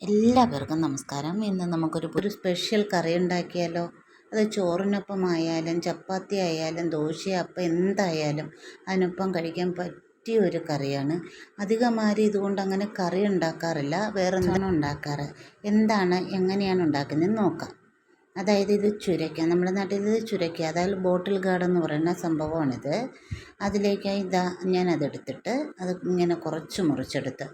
എല്ലാവർക്കും നമസ്കാരം. ഇന്ന് നമുക്കൊരു സ്പെഷ്യൽ കറി ഉണ്ടാക്കിയാലോ? അത് ചോറിനൊപ്പം ആയാലും ചപ്പാത്തി ആയാലും ദോശ അപ്പം എന്തായാലും അതിനൊപ്പം കഴിക്കാൻ പറ്റിയ ഒരു കറിയാണ്. അധികം ആരും ഇതുകൊണ്ട് അങ്ങനെ കറി ഉണ്ടാക്കാറില്ല. വേറെ എന്താണ് ഉണ്ടാക്കാറ്? എങ്ങനെയാണ് ഉണ്ടാക്കുന്നതെന്ന് നോക്കാം. അതായത് ഇത് ചുരയ്ക്ക, നമ്മുടെ നാട്ടിൽ ഇത് ചുരയ്ക്ക, അതായത് ബോട്ടിൽ ഗാർഡ് എന്ന് പറയുന്ന സംഭവമാണിത്. അതിലേക്കായി ഞാനതെടുത്തിട്ട് അത് ഇങ്ങനെ കുറച്ച് മുറിച്ചെടുത്ത്,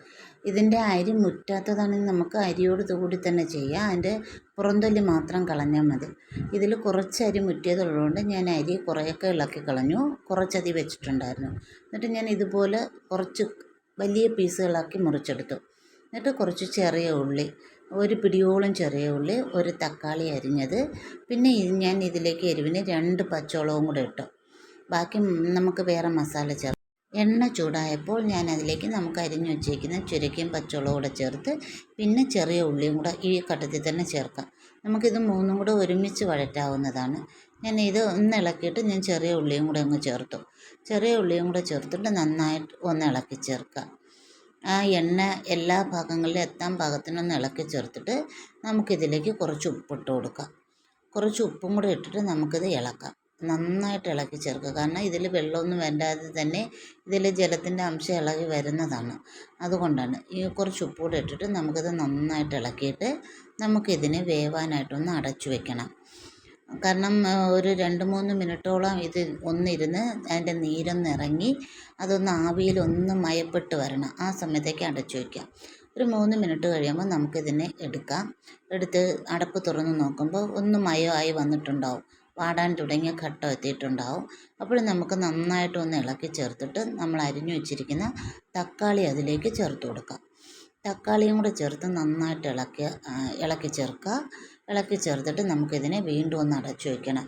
ഇതിൻ്റെ അരി മുറ്റാത്തതാണെങ്കിൽ നമുക്ക് അരിയോട് കൂടി തന്നെ ചെയ്യാം. അതിൻ്റെ പുറന്തൊലി മാത്രം കളഞ്ഞാൽ മതി. ഇതിൽ കുറച്ച് അരി മുറ്റിയതുള്ളതുകൊണ്ട് ഞാൻ അരി കുറേയൊക്കെ ഇളക്കി കളഞ്ഞു. കുറച്ചതി വെച്ചിട്ടുണ്ടായിരുന്നു. എന്നിട്ട് ഞാൻ ഇതുപോലെ കുറച്ച് വലിയ പീസുകളാക്കി മുറിച്ചെടുത്തു. എന്നിട്ട് കുറച്ച് ചെറിയ ഉള്ളി, ഒരു പിടിയോളം ചെറിയ ഉള്ളി, ഒരു തക്കാളി അരിഞ്ഞത്, പിന്നെ ഞാൻ ഇതിലേക്ക് എരിവിന് 2 പച്ചമുളകും കൂടെ ഇട്ടു. ബാക്കി നമുക്ക് വേറെ മസാല ചേർക്കാം. എണ്ണ ചൂടായപ്പോൾ ഞാൻ അതിലേക്ക് നമുക്ക് അരിഞ്ഞു വച്ചിരിക്കുന്ന ചുരക്കയും പച്ചമുളകും കൂടെ ചേർത്ത്, പിന്നെ ചെറിയ ഉള്ളിയും കൂടെ ഈ ഘട്ടത്തിൽ തന്നെ ചേർക്കാം. നമുക്കിത് മൂന്നും കൂടെ ഒരുമിച്ച് വഴറ്റാവുന്നതാണ്. ഞാൻ ഇത് ഒന്ന് ഇളക്കിയിട്ട് ഞാൻ ചെറിയ ഉള്ളിയും കൂടെ അങ്ങ് ചേർത്തു. ചെറിയ ഉള്ളിയും കൂടെ ചേർത്തിട്ട് നന്നായിട്ട് ഒന്ന് ഇളക്കി ചേർക്കാം. ആ എണ്ണ എല്ലാ ഭാഗങ്ങളിലും എത്താൻ പാകത്തിനൊന്ന് ഇളക്കി ചേർത്തിട്ട് നമുക്കിതിലേക്ക് കുറച്ച് ഉപ്പിട്ട് കൊടുക്കാം. കുറച്ച് ഉപ്പും കൂടെ ഇട്ടിട്ട് നമുക്കിത് ഇളക്കാം. നന്നായിട്ട് ഇളക്കി ചേർക്കുക. കാരണം ഇതിൽ വെള്ളമൊന്നും വേണ്ടാതെ തന്നെ ഇതിൽ ജലത്തിൻ്റെ അംശം ഇളകി വരുന്നതാണ്. അതുകൊണ്ടാണ് ഈ കുറച്ച് ഉപ്പ് കൂടെ ഇട്ടിട്ട് നമുക്കിത് നന്നായിട്ട് ഇളക്കിയിട്ട് നമുക്കിതിനെ വേവാനായിട്ടൊന്ന് അടച്ചു വെക്കണം. കാരണം ഒരു 2-3 മിനിറ്റോളം ഇത് ഒന്നിരുന്ന് അതിൻ്റെ നീരൊന്ന് ഇറങ്ങി അതൊന്ന് ആവിയിലൊന്ന് മയപ്പെട്ട് വരണം. ആ സമയത്തേക്ക് അടച്ചു വയ്ക്കാം. ഒരു 3 മിനിറ്റ് കഴിയുമ്പോൾ നമുക്കിതിനെ എടുത്ത് അടപ്പ് തുറന്ന് നോക്കുമ്പോൾ ഒന്ന് മയമായി വന്നിട്ടുണ്ടാവും. വാടാൻ തുടങ്ങിയ ഘട്ടം എത്തിയിട്ടുണ്ടാവും. അപ്പോൾ നമുക്ക് നന്നായിട്ടൊന്ന് ഇളക്കി ചേർത്തിട്ട് നമ്മൾ അരിഞ്ഞു വെച്ചിരിക്കുന്ന തക്കാളി അതിലേക്ക് ചേർത്ത് കൊടുക്കാം. തക്കാളിയും കൂടെ ചേർത്ത് നന്നായിട്ട് ഇളക്കി ചേർത്തിട്ട് നമുക്കിതിനെ വീണ്ടും ഒന്ന് അടച്ചു വയ്ക്കണം.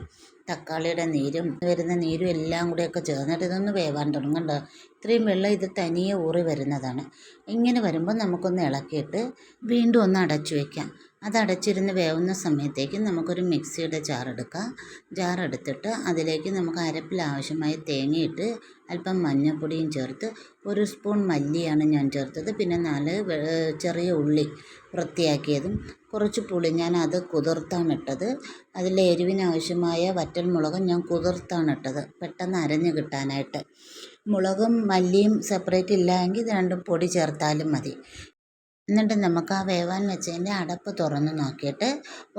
തക്കാളിയുടെ നീരും വരുന്ന നീരും എല്ലാം കൂടെയൊക്കെ ചേർന്നിട്ട് ഇതൊന്ന് വേവാൻ തുടങ്ങണ്ട. ഇത്രയും വെള്ളം ഇത് തനിയെ ഊറി വരുന്നതാണ്. ഇങ്ങനെ വരുമ്പോൾ നമുക്കൊന്ന് ഇളക്കിയിട്ട് വീണ്ടും ഒന്ന് അടച്ചു വയ്ക്കാം. അത് അടച്ചിരുന്ന് വേവുന്ന സമയത്തേക്ക് നമുക്കൊരു മിക്സിയുടെ ജാറെടുത്തിട്ട് അതിലേക്ക് നമുക്ക് അരപ്പിൽ ആവശ്യമായ തേങ്ങയിട്ട് അല്പം മഞ്ഞൾപ്പൊടിയും ചേർത്ത് 1 സ്പൂൺ മല്ലിയാണ് ഞാൻ ചേർത്തത്. പിന്നെ 4 ചെറിയ ഉള്ളി വൃത്തിയാക്കിയതും കുറച്ച് പുളി ഞാൻ അത് കുതിർത്താണ് ഇട്ടത്. അതിൽ എരിവിനാവശ്യമായ വറ്റൽമുളകും ഞാൻ കുതിർത്താണ് ഇട്ടത്, പെട്ടെന്ന് അരഞ്ഞ് കിട്ടാനായിട്ട്. മുളകും മല്ലിയും സെപ്പറേറ്റ് ഇല്ല എങ്കിൽ ഇത് രണ്ടും പൊടി ചേർത്താലും മതി. എന്നിട്ട് നമുക്ക് ആ വേവാൻ വെച്ചതിൻ്റെ അടപ്പ് തുറന്ന് നോക്കിയിട്ട്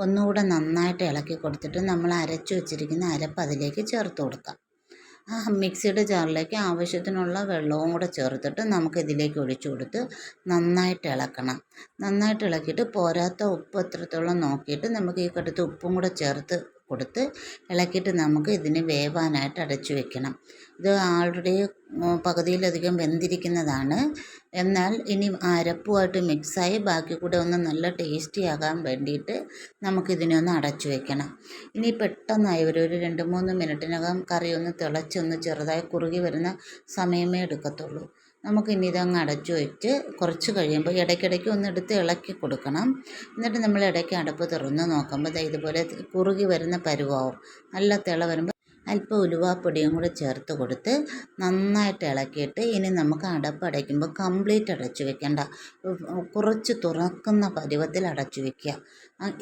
ഒന്നുകൂടെ നന്നായിട്ട് ഇളക്കി കൊടുത്തിട്ട് നമ്മൾ അരച്ചു വെച്ചിരിക്കുന്ന അരപ്പ് അതിലേക്ക് ചേർത്ത് കൊടുക്കാം. ആ മിക്സിയുടെ ജാറിലേക്ക് ആവശ്യത്തിനുള്ള വെള്ളവും കൂടെ ചേർത്തിട്ട് നമുക്കിതിലേക്ക് ഒഴിച്ചു കൊടുത്ത് നന്നായിട്ട് ഇളക്കണം. നന്നായിട്ട് ഇളക്കിയിട്ട് പോരാത്ത ഉപ്പ് എത്രത്തോളം നോക്കിയിട്ട് നമുക്ക് ഈ കടുത്ത് ഉപ്പും കൂടെ ചേർത്ത് കൊടുത്ത് ഇളക്കിയിട്ട് നമുക്ക് ഇതിന് വേവാനായിട്ട് അടച്ചു വെക്കണം. ഇത് ആൾറെഡി പകുതിയിലധികം വെന്തിരിക്കുന്നതാണ്. എന്നാൽ ഇനി അരപ്പുമായിട്ട് മിക്സായി ബാക്കി കൂടെ ഒന്ന് നല്ല ടേസ്റ്റി ആകാൻ വേണ്ടിയിട്ട് നമുക്കിതിനെ ഒന്ന് അടച്ചു വെക്കണം. ഇനി പെട്ടെന്നായി ഒരു 2-3 മിനിറ്റിനകം കറി ഒന്ന് തിളച്ചൊന്ന് ചെറുതായി കുറുകി വരുന്ന സമയമേ എടുക്കത്തുള്ളൂ. നമുക്കിനി ഇതങ്ങ് അടച്ചു വെച്ച് കുറച്ച് കഴിയുമ്പോൾ ഇടയ്ക്കിടയ്ക്ക് ഒന്ന് എടുത്ത് ഇളക്കി കൊടുക്കണം. എന്നിട്ട് നമ്മൾ ഇടയ്ക്ക് അടപ്പ് തുറന്ന് നോക്കുമ്പോൾ ഇതുപോലെ കുറുകി വരുന്ന പരുവാവും. നല്ല തിള വരുമ്പോൾ അല്പം ഉലുവാപ്പൊടിയും കൂടെ ചേർത്ത് കൊടുത്ത് നന്നായിട്ട് ഇളക്കിയിട്ട് ഇനി നമുക്ക് അടപ്പ് അടയ്ക്കുമ്പോൾ കംപ്ലീറ്റ് അടച്ചു വെക്കേണ്ട, കുറച്ച് തുറക്കുന്ന പരുവത്തിൽ അടച്ചു വയ്ക്കുക.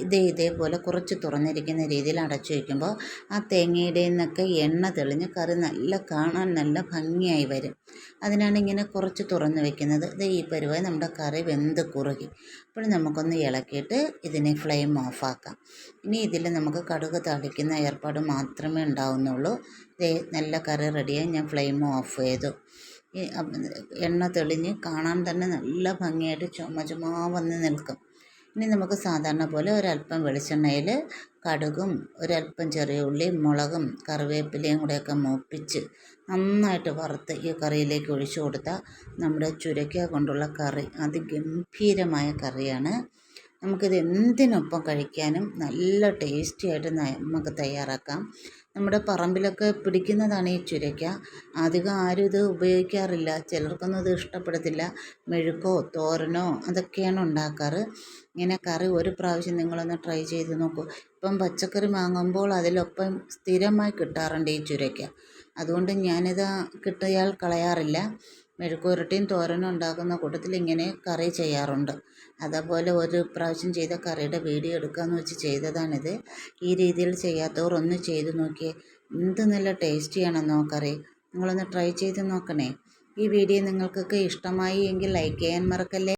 ഇതേപോലെ കുറച്ച് തുറന്നിരിക്കുന്ന രീതിയിൽ അടച്ചു വയ്ക്കുമ്പോൾ ആ തേങ്ങയുടെ നിന്നൊക്കെ എണ്ണ തെളിഞ്ഞ് കറി കാണാൻ നല്ല ഭംഗിയായി വരും. അതിനാണ് ഇങ്ങനെ കുറച്ച് തുറന്ന് വെക്കുന്നത്. ഈ പരുവായി നമ്മുടെ കറി വെന്ത് കുറുകി. അപ്പോൾ നമുക്കൊന്ന് ഇളക്കിയിട്ട് ഇതിനെ ഫ്ലെയിം ഓഫാക്കാം. ഇനി ഇതിൽ നമുക്ക് കടുക് താളിക്കുന്ന ഏർപ്പാട് മാത്രമേ ഉണ്ടാവുന്നുള്ളൂ. നല്ല കറി റെഡിയായി ഞാൻ ഫ്ലെയിം ഓഫ് ചെയ്തു. എണ്ണ തെളിഞ്ഞ് കാണാൻ തന്നെ നല്ല ഭംഗിയായിട്ട് ചുമ വന്ന് നിൽക്കും. ഇനി നമുക്ക് സാധാരണ പോലെ ഒരല്പം വെളിച്ചെണ്ണയിൽ കടുകും ഒരല്പം ചെറിയ ഉള്ളിയും മുളകും കറിവേപ്പിലയും കൂടെയൊക്കെ മൂപ്പിച്ച് നന്നായിട്ട് വറുത്ത് ഈ കറിയിലേക്ക് ഒഴിച്ചു കൊടുത്താൽ നമ്മുടെ ചുരയ്ക്ക കൊണ്ടുള്ള കറി അതിഗംഭീരമായ കറിയാണ്. നമുക്കിത് എന്തിനൊപ്പം കഴിക്കാനും നല്ല ടേസ്റ്റി ആയിട്ട് നമുക്ക് തയ്യാറാക്കാം. നമ്മുടെ പറമ്പിലൊക്കെ പിടിക്കുന്നതാണ് ഈ ചുരയ്ക്ക. അധികം ആരും ഇത് ഉപയോഗിക്കാറില്ല. ചിലർക്കൊന്നും ഇത് ഇഷ്ടപ്പെടത്തില്ല. മെഴുക്കോ തോരനോ അതൊക്കെയാണ് ഉണ്ടാക്കാറ്. ഇങ്ങനെ കറി ഒരു പ്രാവശ്യം നിങ്ങളൊന്ന് ട്രൈ ചെയ്ത് നോക്കൂ. ഇപ്പം പച്ചക്കറി വാങ്ങുമ്പോൾ അതിലൊപ്പം സ്ഥിരമായി കിട്ടാറുണ്ട് ഈ ചുരയ്ക്ക. അതുകൊണ്ട് ഞാനിത് കിട്ടിയാൽ കളയാറില്ല. മെഴുക്കുവരട്ടിയും തോരനും ഉണ്ടാക്കുന്ന കൂട്ടത്തിൽ ഇങ്ങനെ കറി ചെയ്യാറുണ്ട്. അതേപോലെ ഒരു പ്രാവശ്യം ചെയ്ത കറിയുടെ വീഡിയോ എടുക്കാമെന്ന് വെച്ച് ചെയ്തതാണിത്. ഈ രീതിയിൽ ചെയ്യാത്തവർ ഒന്ന് ചെയ്ത് നോക്കിയേ. എന്ത് നല്ല ടേസ്റ്റിയാണെന്നോ കറി. നിങ്ങളൊന്ന് ട്രൈ ചെയ്ത് നോക്കണേ. ഈ വീഡിയോ നിങ്ങൾക്കൊക്കെ ഇഷ്ടമായി എങ്കിൽ ലൈക്ക് ചെയ്യാൻ മറക്കല്ലേ.